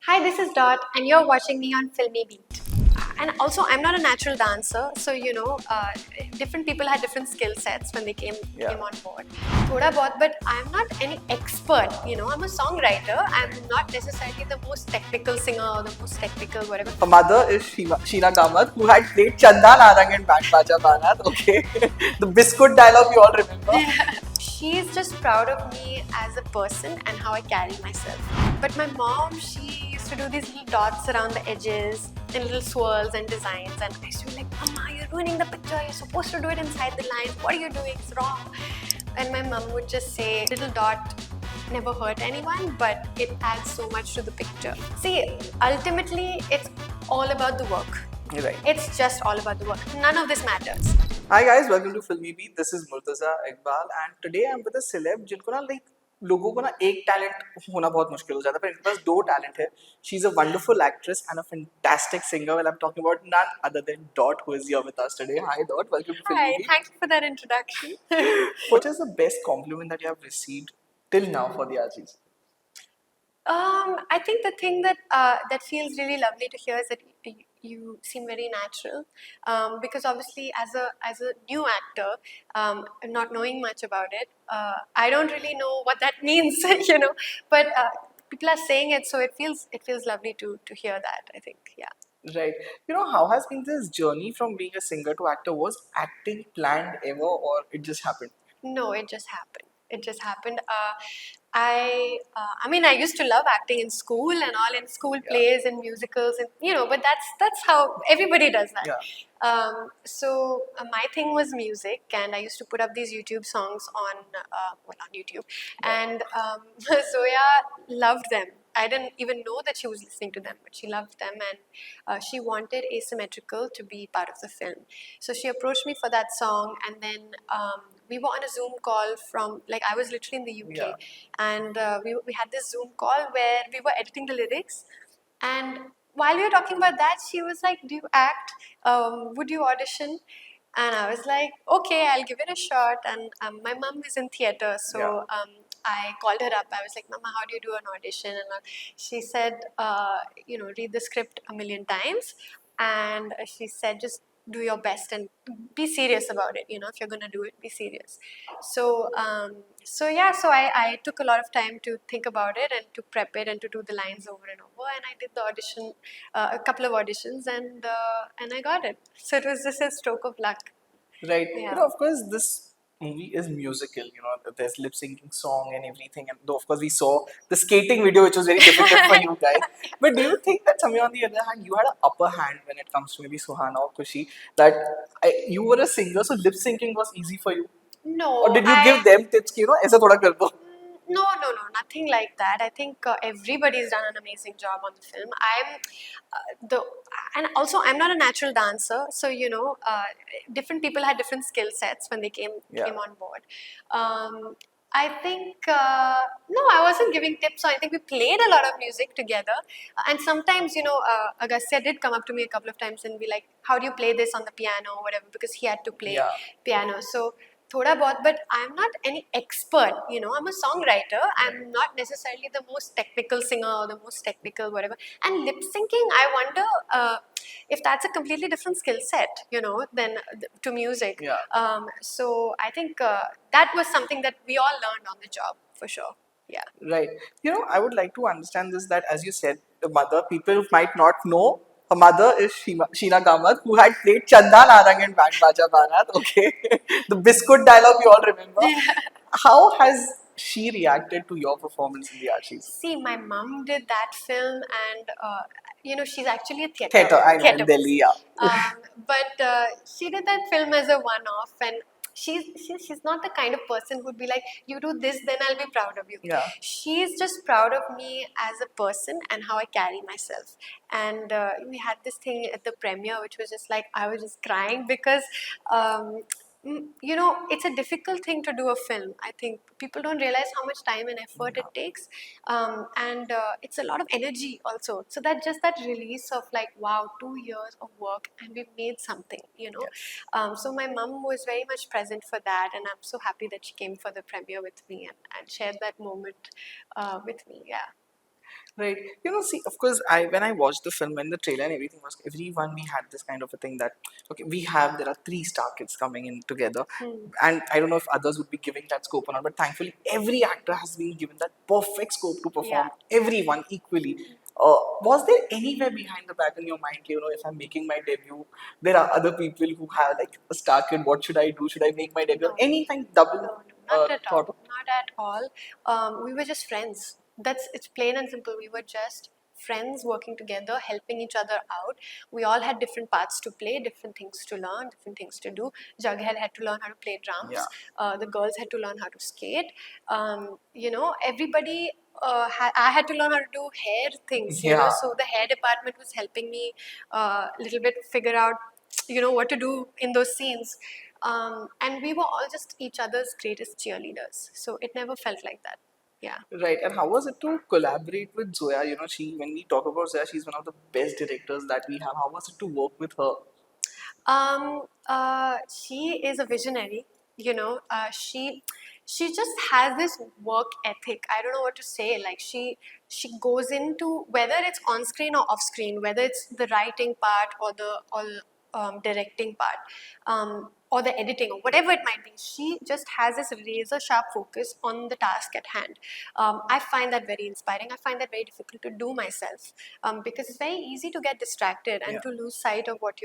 Hi, this is Dot, and you're watching me on Filmy Beat. And also, I'm not a natural dancer, so different people had different skill sets when they came on board. Thoda bahut, but I'm not any expert. I'm a songwriter. I'm not necessarily the most technical singer or the most technical whatever. Her mother is Sheena Kamath, who had played Chanda Narang in Band Baja Barat. Okay, the biscuit dialogue you all remember. She's just proud of me as a person and how I carry myself. But my mom, she used to do these little dots around the edges and little swirls and designs, and I used to be like, Mama, you're ruining the picture. You're supposed to do it inside the lines. What are you doing? It's wrong. And my mom would just say, little dot never hurt anyone, but it adds so much to the picture. See, ultimately, it's all about the work. Right. It's just all about the work. None of this matters. Hi guys, welcome to Filmy Beat. This is Murtaza Iqbal, and today I'm with a celeb जिनको ना लोगों को ना एक talent होना बहुत मुश्किल हो जाता है, पर इनके पास दो टैलेंट है. She's a wonderful actress and a fantastic singer. Well, I'm talking about none other than Dot, who is here with us today. Hi Dot, welcome to Filmy Hi, Beat. thank you for that introduction. What is the best compliment that you have received till now for the Archies? I think the thing that feels really lovely to hear is that you seem very natural. Because obviously, as a new actor, not knowing much about it, I don't really know what that means, But people are saying it, so it feels lovely to hear that. I think, yeah. Right. How has been this journey from being a singer to actor? Was acting planned ever, or it just happened? No, it just happened. It just happened. I mean, I used to love acting in school and all, in school plays and musicals, and but that's how everybody does that. Yeah. So my thing was music, and I used to put up these YouTube songs on YouTube, and Zoya loved them. I didn't even know that she was listening to them, but she loved them, and she wanted Asymmetrical to be part of the film. So she approached me for that song, and then we were on a Zoom call from, like, I was literally in the UK, Yeah. and we had this Zoom call where we were editing the lyrics, and while we were talking about that, she was like, "Do you act? Would you audition?" And I was like, "Okay, I'll give it a shot." And my mom is in theater, so I called her up. I was like, "Mama, how do you do an audition?" And she said, "Read the script a million times," and she said, "Just do your best and be serious about it. If you're gonna do it, be serious." So I took a lot of time to think about it and to prep it and to do the lines over and over. And I did the audition, a couple of auditions, and I got it. So it was just a stroke of luck. Right. Yeah. Of course, this movie is musical. There's lip syncing song and everything. And though, of course, we saw the skating video, which was very difficult for you guys. But do you think that somewhere on the other hand, you had an upper hand when it comes to maybe Suhana or Kushi? That you were a singer, so lip syncing was easy for you? No, Or did you give them tips, ऐसा थोड़ा कर दो? No, nothing like that. I think everybody's done an amazing job on the film. And also I'm not a natural dancer, so different people had different skill sets when they came on board. I think no, I wasn't giving tips or anything. We played a lot of music together, and sometimes Agastya did come up to me a couple of times and be like, "How do you play this on the piano or whatever?" Because he had to play piano. So thoda bahut, but I'm not any expert. I'm a songwriter. I'm not necessarily the most technical singer or the most technical whatever. And lip syncing, I wonder if that's a completely different skill set, than to music. Yeah. So I think that was something that we all learned on the job for sure. Yeah. Right. I would like to understand this that, as you said, the mother, people might not know. Her mother is Sheena Kamath, who had played Chanda Narang in Band Baja Barat. Okay. The biscuit dialogue you all remember. How has she reacted to your performance in the Archies? See, my mom did that film, and she's actually a Theatre, I know, in theatre Delhi, yeah. but she did that film as a one-off, and she's not the kind of person who'd be like, "You do this, then I'll be proud of you." Yeah. She's just proud of me as a person and how I carry myself. And we had this thing at the premiere, which was just like, I was just crying because. It's a difficult thing to do a film. I think people don't realize how much time and effort it takes, and it's a lot of energy also. So that release of like, wow, 2 years of work and we've made something. So my mom was very much present for that, and I'm so happy that she came for the premiere with me and shared that moment with me. Yeah. Right. You know, see, of course, I when I watched the film and the trailer and everything was everyone we had this kind of a thing that okay, there are three star kids coming in together, and I don't know if others would be giving that scope or not, but thankfully every actor has been given that perfect scope to Yeah. perform everyone equally. Was there anywhere behind the back in your mind, you know, if I'm making my debut, there are other people who have like a star kid. What should I do? Should I make my debut? No. Anything double No, not at all. thought of? Not at all. We were just friends. It's plain and simple. We were just friends working together, helping each other out. We all had different parts to play, different things to learn, different things to do. Jughead had to learn how to play Yeah. drums. The girls had to learn how to skate. Everybody. I had to learn how to do hair things, Yeah. So the hair department was helping me a little bit figure out, what to do in those scenes. And we were all just each other's greatest cheerleaders. So it never felt like that. Yeah. Right, and how was it to collaborate with Zoya? You know, when we talk about Zoya, she's one of the best directors that we have. How was it to work with her? She is a visionary. She just has this work ethic. I don't know what to say. Like she goes into whether it's on screen or off screen, whether it's the writing part or the directing part, or the editing or whatever it might be. She just has this razor sharp focus on the task at hand. I find that very inspiring. I find that very difficult to do myself, because it's very easy to get distracted and Yeah. to lose sight of what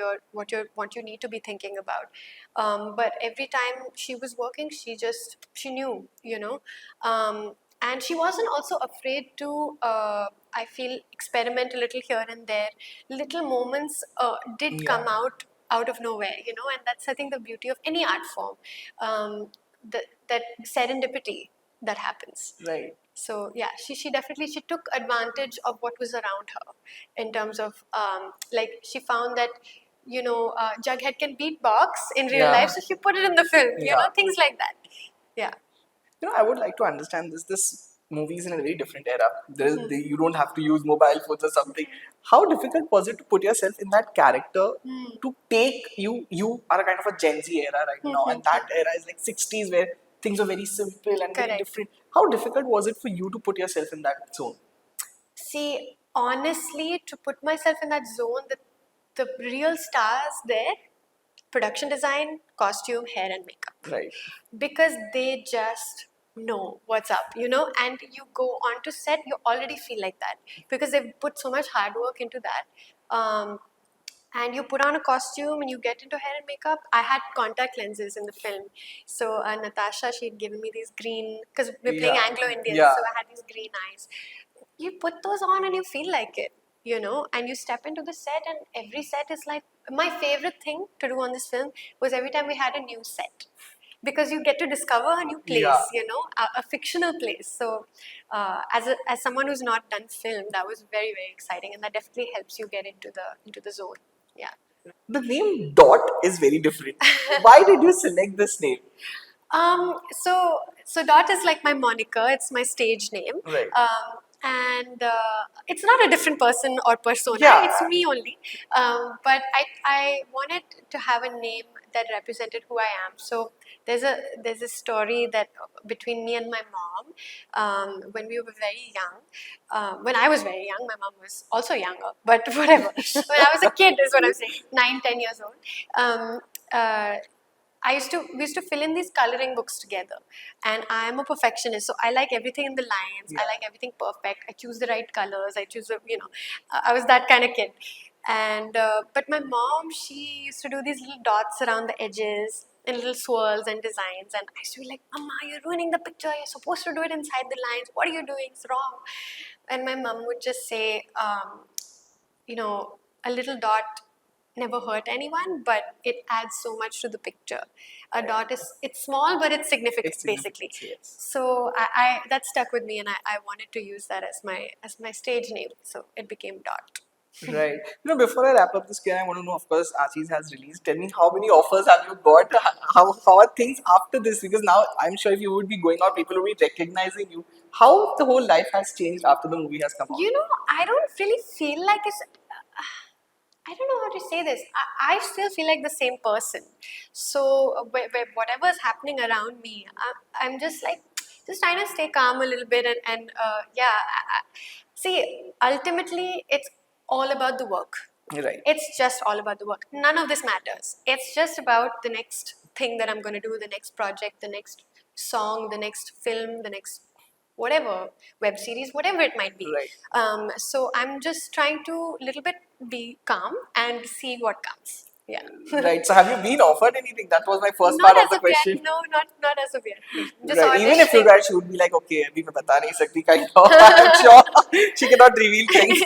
you need to be thinking about. But every time she was working, she knew, and she wasn't also afraid to, I feel, experiment a little here and there. Little moments did come Yeah. out of nowhere, and that's, I think, the beauty of any art form, that serendipity that happens. Right. So yeah, she definitely, she took advantage of what was around her, in terms of, like, she found that, Jughead can beatbox in real Yeah. life, so she put it in the film, Yeah. things like that. Yeah. You know, I would like to understand this. This movie is in a very different era. You don't have to use mobile phones or something. How difficult was it to put yourself in that character? To take you are a kind of a Gen Z era right now, and that era is like 60s where things were very simple and very Correct. different. How difficult was it for you to put yourself in that zone? See, honestly, to put myself in that zone, the real stars there, production design, costume, hair, and makeup. Right. Because they just know what's up, and you go on to set, you already feel like that because they've put so much hard work into that. And you put on a costume and you get into hair and makeup. I had contact lenses in the film, so Natasha, she'd given me these green, because we're playing Yeah. Anglo-Indians, Yeah. so I had these green eyes. You put those on and you feel like it, and you step into the set, and every set is like, my favorite thing to do on this film was every time we had a new set, because you get to discover a new place, Yeah. a fictional place. So as someone who's not done film, that was very, very exciting, and that definitely helps you get into the zone. Yeah. The name Dot is very different. Why did you select this name? So Dot is like my moniker. It's my stage name. Right. And it's not a different person or persona. Yeah. It's me only. But I wanted to have a name that represented who I am. So there's a story that between me and my mom, when we were very young. When I was very young, my mom was also younger. But whatever. When I was a kid, is what I'm saying. 9, 10 years old. We used to fill in these coloring books together, and I am a perfectionist, so I like everything in the lines. Yeah. I like everything perfect. I choose the right colors. I was that kind of kid. And but my mom, she used to do these little dots around the edges and little swirls and designs, and I used to be like, "Mama, you're ruining the picture. You're supposed to do it inside the lines. What are you doing? It's wrong." And my mom would just say, a little dot never hurt anyone, but it adds so much to the picture. A dot it's small, but it's significant, It's basically. significant, yes. So I that stuck with me, and I wanted to use that as my stage name. So it became Dot. Right. You know, before I wrap up this game, I want to know, of course, Ashish has released. Tell me, how many offers have you got? How are things after this? Because now I'm sure if you would be going out, people will be recognizing you. How the whole life has changed after the movie has come out? I don't really feel like it's. I don't know how to say this. I still feel like the same person. So whatever is happening around me, I'm just like, just trying to stay calm a little bit, and yeah. See, ultimately, it's all about the work. Right. It's just all about the work. None of this matters. It's just about the next thing that I'm going to do, the next project, the next song, the next film, the next whatever, web series, whatever it might be. Right. So I'm just trying to little bit be calm and see what comes. Yeah. Right. So have you been offered anything? That was my first Not part of as the of question. yet. No, not as of yet. Just Right. Even if you auditioning. guys should be like, okay, abhi main bata nahi sakti kind of. I'm sure she cannot reveal things.